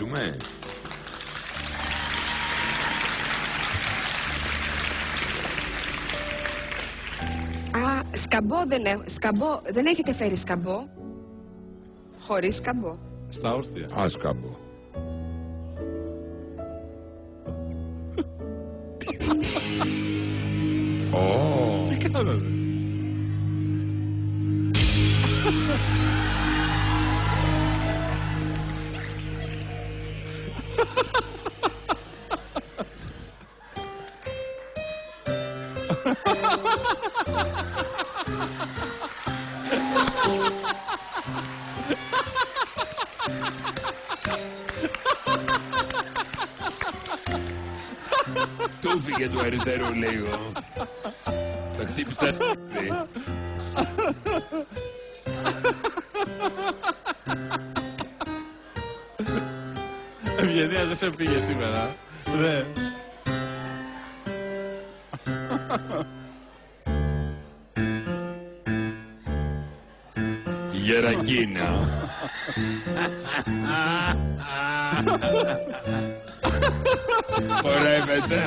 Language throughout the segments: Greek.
συνεχίζουμε. Σκαμπό δεν έχετε φέρει σκαμπό. Χωρίς σκαμπό. Στα όρθια. Σκαμπό. Τι κάνατε? Του φύγε του αριστερού λίγο. Το χτύπησα. Ευγενία, δεν σε πήγε σήμερα. Ναι. Γερακίνα. Χορεύεται.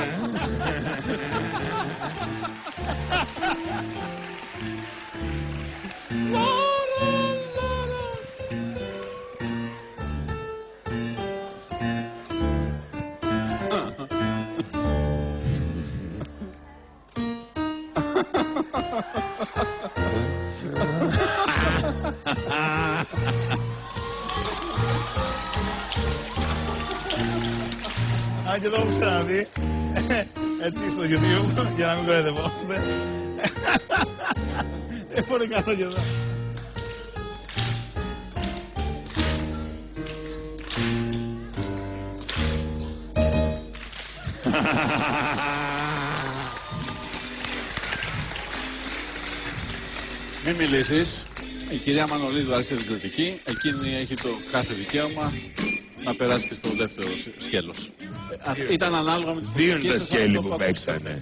Και το έχω ξαναδεί έτσι στο YouTube για να μην κοροϊδευόμαστε. Πολύ καλό και εδώ. Μην μιλήσεις. Η κυρία Μανολίδου άρχισε την κριτική. Εκείνη έχει το κάθε δικαίωμα να περάσει και στο δεύτερο σκέλος. Ήταν ανάλογα με τις Δύο είναι τα σκέλη που παίξανε.